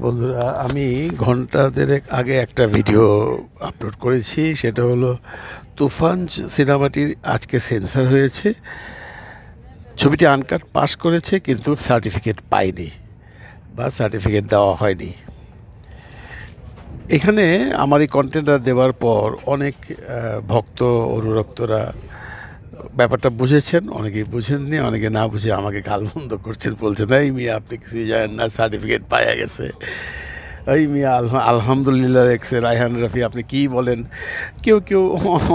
বন্ধুরা, আমি ঘন্টা দেড়েক আগে একটা ভিডিও আপলোড করেছি। সেটা হলো তুফান সিনেমাটি আজকে সেন্সর হয়েছে। ছবিটি আনকাট পাস করেছে, কিন্তু সার্টিফিকেট পায়নি বা সার্টিফিকেট দেওয়া হয়নি। এখানে আমার এই কন্টেন্টটা দেওয়ার পর অনেক ভক্ত অনুরক্তরা ব্যাপারটা বুঝেছেন, অনেকেই বুঝেননি, অনেকে না বুঝে আমাকে গালমন্দ করছেন, বলছেন এই মিয়া আপনি কিছুই জানেন না, সার্টিফিকেট পাওয়া গেছে। এই মিয়া আলহামদুলিল্লাহ দেখছে রায়হান রাফি, আপনি কী বলেন। কেউ কেউ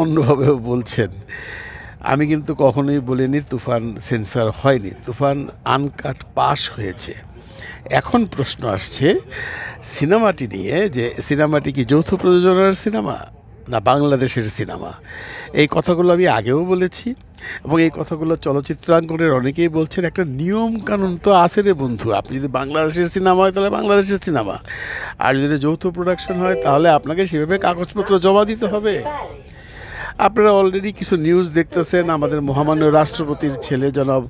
অন্যভাবেও বলছেন। আমি কিন্তু কখনোই বলিনি তুফান সেন্সর হয়নি, তুফান আনকাট পাস হয়েছে। এখন প্রশ্ন আসছে সিনেমাটি নিয়ে, যে সিনেমাটি কি যৌথ প্রযোজনার সিনেমা না বাংলাদেশের সিনেমা। এই কথাগুলো আমি আগেও বলেছি, এবং এই কথাগুলো চলচ্চিত্রাঙ্গনের অনেকেই বলছেন। একটা নিয়ম কানুন তো আছে রে বন্ধু। আপনি যদি বাংলাদেশের সিনেমা হয় তাহলে বাংলাদেশের সিনেমা, আর যদি যৌথ প্রোডাকশন হয় তাহলে আপনাকে সেভাবে কাগজপত্র জমা দিতে হবে। আপনারা অলরেডি কিছু নিউজ দেখতেছেন। আমাদের মহামান্য রাষ্ট্রপতির ছেলে জনাব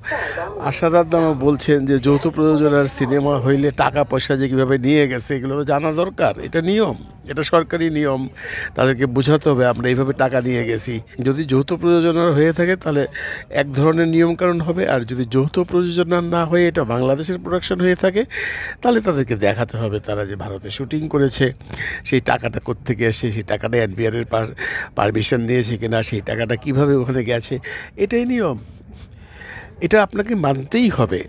আশাদার বলছেন যে যৌথ প্রযোজনার সিনেমা হইলে টাকা পয়সা যে কীভাবে নিয়ে গেছে এগুলো তো জানা দরকার। এটা নিয়ম, এটা সরকারি নিয়ম। তাদেরকে বোঝাতে হবে আমরা এইভাবে টাকা নিয়ে গেছি। যদি যৌথ প্রযোজনার হয়ে থাকে তাহলে এক ধরনের নিয়মকানুন হবে, আর যদি যৌথ প্রযোজনার না হয়ে এটা বাংলাদেশের প্রোডাকশন হয়ে থাকে তাহলে তাদেরকে দেখাতে হবে তারা যে ভারতে শুটিং করেছে, সেই টাকাটা কোত্থেকে এসে, সেই টাকাটা এনবিআরের পারমিশন নিয়েছে কিনা, সেই টাকাটা কিভাবে ওখানে গেছে। এটাই নিয়ম, এটা আপনাকে মানতেই হবে।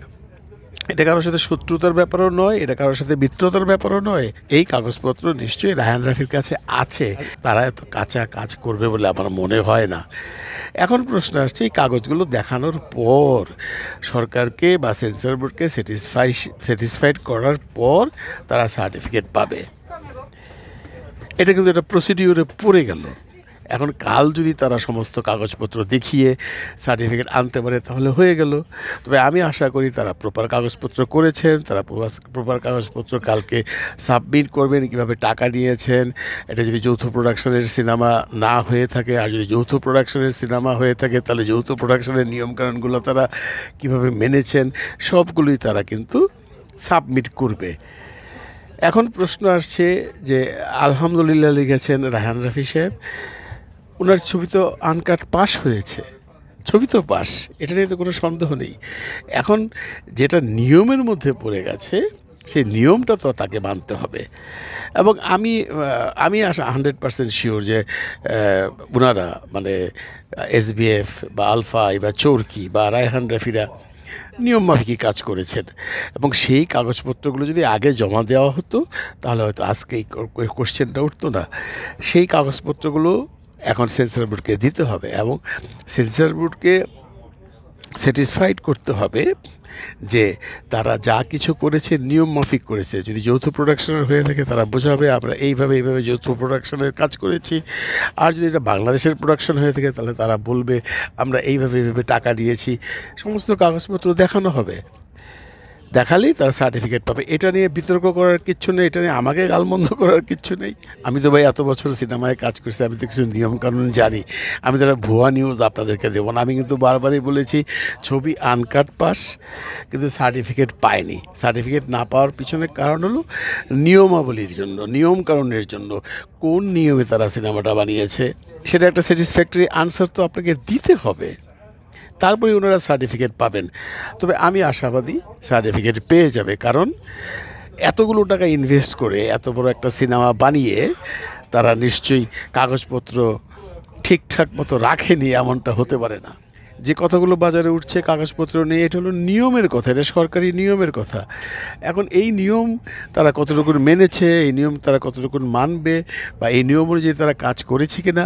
এটা কারোর সাথে শত্রুতার ব্যাপারও নয়, এটা কারোর সাথে মিত্রতার ব্যাপারও নয়। এই কাগজপত্র নিশ্চয়ই রায়হান রাফির কাছে আছে। তারা এত কাঁচা কাজ করবে বলে আমার মনে হয় না। এখন প্রশ্ন আসছে এই কাগজগুলো দেখানোর পর সরকারকে বা সেন্সর বোর্ডকে স্যাটিসফাইড করার পর তারা সার্টিফিকেট পাবে। এটা কিন্তু একটা প্রসিডিউরে পড়ে গেল। এখন কাল যদি তারা সমস্ত কাগজপত্র দেখিয়ে সার্টিফিকেট আনতে পারে তাহলে হয়ে গেল। তবে আমি আশা করি তারা প্রপার কাগজপত্র করেছেন, তারা প্রপার কাগজপত্র কালকে সাবমিট করবেন, কীভাবে টাকা নিয়েছেন। এটা যদি যৌথ প্রোডাকশনের সিনেমা না হয়ে থাকে, আর যদি যৌথ প্রোডাকশনের সিনেমা হয়ে থাকে তাহলে যৌথ প্রোডাকশনের নিয়মকানুনগুলো তারা কীভাবে মেনেছেন, সবগুলোই তারা কিন্তু সাবমিট করবে। এখন প্রশ্ন আসছে যে আলহামদুলিল্লাহ লিখেছেন রায়হান রাফি সাহেব, ওনার ছবি তো আনকাট পাস হয়েছে, ছবি তো পাস, এটা নিয়ে তো কোনো সন্দেহ নেই। এখন যেটা নিয়মের মধ্যে পড়ে গেছে সেই নিয়মটা তো তাকে মানতে হবে। এবং আমি 100% শিওর যে ওনারা মানে এসবিএফ বা আলফাই বা চরকি বা রায়হান রাফিরা নিয়ম মাফিকই কাজ করেছেন, এবং সেই কাগজপত্রগুলো যদি আগে জমা দেওয়া হতো তাহলে হয়তো আজকে এই কোশ্চেনটা উঠতো না। সেই কাগজপত্রগুলো এখন সেন্সর বোর্ডকে দিতে হবে, এবং সেন্সর বোর্ডকে স্যাটিসফাইড করতে হবে যে তারা যা কিছু করেছে নিয়ম মাফিক করেছে। যদি যৌথ প্রোডাকশনের হয়ে থাকে তারা বোঝাবে আমরা এইভাবে যৌথ প্রোডাকশনের কাজ করেছি, আর যদি এটা বাংলাদেশের প্রোডাকশন হয়ে থাকে তাহলে তারা বলবে আমরা এইভাবে টাকা দিয়েছি। সমস্ত কাগজপত্র দেখানো হবে, দেখালেই তারা সার্টিফিকেট পাবে। এটা নিয়ে বিতর্ক করার কিচ্ছু নেই, এটা নিয়ে আমাকে গালমন্দ করার কিচ্ছু নেই। আমি তো ভাই এত বছর সিনেমায় কাজ করছি, আমি তো কিছু নিয়মকানুন জানি। আমি তারা ভুয়া নিউজ আপনাদেরকে দেবো না। আমি কিন্তু বারবারই বলেছি ছবি আনকাট পাস, কিন্তু সার্টিফিকেট পায়নি। সার্টিফিকেট না পাওয়ার পিছনে কারণ হলো নিয়মাবলীর জন্য, নিয়মকানুনের জন্য। কোন নিয়মে তারা সিনেমাটা বানিয়েছে সেটা একটা স্যাটিসফ্যাক্টরি আনসার তো আপনাকে দিতে হবে, তারপরে ওনারা সার্টিফিকেট পাবেন। তবে আমি আশাবাদী সার্টিফিকেট পেয়ে যাবে, কারণ এতগুলো টাকা ইনভেস্ট করে এত বড় একটা সিনেমা বানিয়ে তারা নিশ্চয়ই কাগজপত্র ঠিকঠাক মতো রাখেনি, এমনটা হতে পারে না। যে কথাগুলো বাজারে উঠছে কাগজপত্র নিয়ে, এটা হলো নিয়মের কথা, এটা সরকারি নিয়মের কথা। এখন এই নিয়ম তারা কতটুকু মেনেছে, এই নিয়ম তারা কতটুকু মানবে, বা এই নিয়ম অনুযায়ী তারা কাজ করেছে কিনা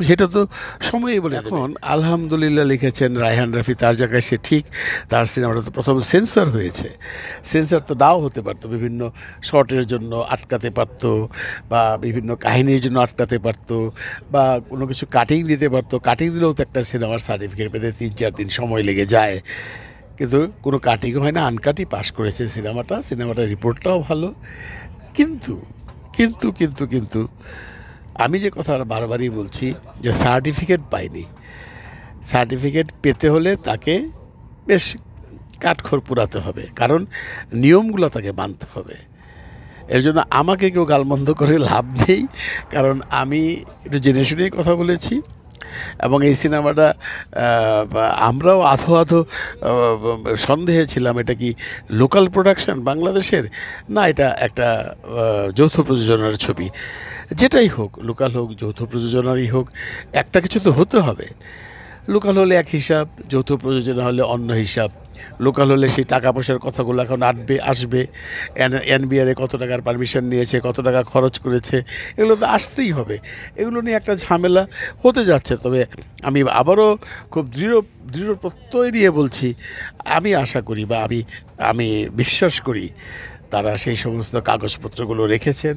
সেটা তো সময়ই বলে। এখন আলহামদুলিল্লাহ লিখেছেন রায়হান রাফি, তার জায়গায় সে ঠিক। তার সিনেমাটা তো প্রথম সেন্সর হয়েছে, সেন্সর তো নাও হতে পারতো, বিভিন্ন শর্টের জন্য আটকাতে পারতো, বা বিভিন্ন কাহিনীর জন্য আটকাতে পারতো, বা কোনো কিছু কাটিং দিতে পারতো। কাটিং দিলেও তো একটা সিনেমার সার্টিফিকেট পেতে 3-4 দিন সময় লেগে যায়, কিন্তু কোনো কাটিংও হয় না, আনকাটই পাস করেছে সিনেমাটার রিপোর্টটাও ভালো। কিন্তু কিন্তু কিন্তু কিন্তু আমি যে কথা বারবারই বলছি যে সার্টিফিকেট পাইনি। সার্টিফিকেট পেতে হলে তাকে বেশ কাঠখড় পোড়াতে হবে, কারণ নিয়মগুলো তাকে মানতে হবে। এর জন্য আমাকে কেউ গালমন্দ করে লাভ নেই, কারণ আমি একটু জেনে শুনেই কথা বলেছি। এবং এই সিনেমাটা আমরাও আধো আধো সন্দেহে ছিলাম, এটা কি লোকাল প্রোডাকশন বাংলাদেশের, না এটা একটা যৌথ প্রযোজনার ছবি। যেটাই হোক, লোকাল হোক যৌথ প্রযোজনারই হোক, একটা কিছু তো হতে হবে। লোকাল হলে এক হিসাব, যৌথ প্রযোজনা হলে অন্য হিসাব। লোকাল হলে সেই টাকা পয়সার কথাগুলো এখন আসবে, এনবিআরে কত টাকার পারমিশন নিয়েছে, কত টাকা খরচ করেছে, এগুলো তো আসতেই হবে। এগুলো নিয়ে একটা ঝামেলা হতে যাচ্ছে। তবে আমি আবারও খুব দৃঢ় প্রত্যয় নিয়ে বলছি, আমি আশা করি বা আমি বিশ্বাস করি তারা সেই সমস্ত কাগজপত্রগুলো রেখেছেন,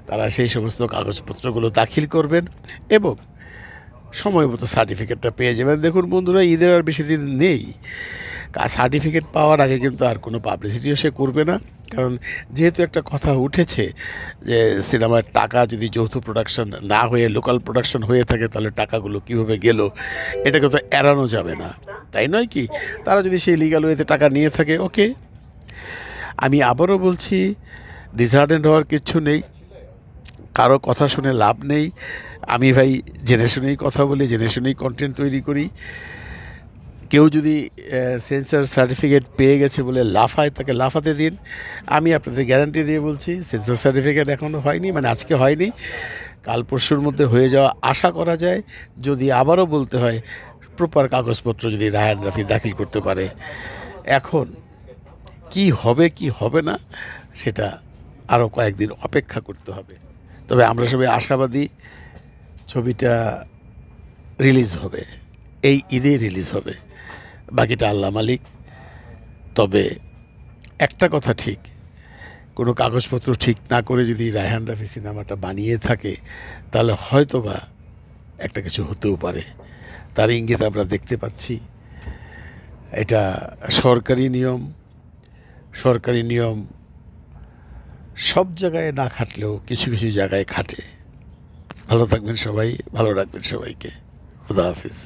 তারা সেই সমস্ত কাগজপত্রগুলো দাখিল করবেন এবং সময় মতো সার্টিফিকেটটা পেয়ে যাবেন। দেখুন বন্ধুরা, ঈদের আর বেশি দিন নেই। সার্টিফিকেট পাওয়ার আগে কিন্তু আর কোনো পাবলিসিটিও সে করবে না, কারণ যেহেতু একটা কথা উঠেছে যে সিনেমার টাকা যদি যৌথ প্রোডাকশন না হয়ে লোকাল প্রোডাকশন হয়ে থাকে তাহলে টাকাগুলো কীভাবে গেল, এটাকে তো এড়ানো যাবে না, তাই নয় কি? তারা যদি সেই লিগ্যাল ওয়েতে টাকা নিয়ে থাকে, ওকে। আমি আবারও বলছি, ডিসহার্টেন্ড হওয়ার কিচ্ছু নেই, কারো কথা শুনে লাভ নেই। আমি ভাই জেনে শুনেই কথা বলি, জেনে শুনেই কন্টেন্ট তৈরি করি। কেউ যদি সেন্সর সার্টিফিকেট পেয়ে গেছে বলে লাফায়, তাকে লাফাতে দিন। আমি আপনাদের গ্যারান্টি দিয়ে বলছি, সেন্সর সার্টিফিকেট এখনও হয়নি, মানে আজকে হয়নি, কাল পরশুর মধ্যে হয়ে যাওয়া আশা করা যায়। যদি আবারও বলতে হয়, প্রপার কাগজপত্র যদি রায়হান রাফি দাখিল করতে পারে। এখন কি হবে কি হবে না সেটা আরও কয়েকদিন অপেক্ষা করতে হবে। তবে আমরা সবাই আশাবাদী, ছবিটা রিলিজ হবে, এই ঈদেই রিলিজ হবে, বাকিটা আল্লাহ মালিক। তবে একটা কথা ঠিক, কোনো কাগজপত্র ঠিক না করে যদি রায়হান রাফি সিনেমাটা বানিয়ে থাকে তাহলে হয়তোবা একটা কিছু হতেও পারে, তার ইঙ্গিত আমরা দেখতে পাচ্ছি। এটা সরকারি নিয়ম, সরকারি নিয়ম সব জায়গায় না খাটলেও কিছু কিছু জায়গায় খাটে। ভালো থাকবেন সবাই, ভালো রাখবেন সবাইকে। খুদা হাফিজ।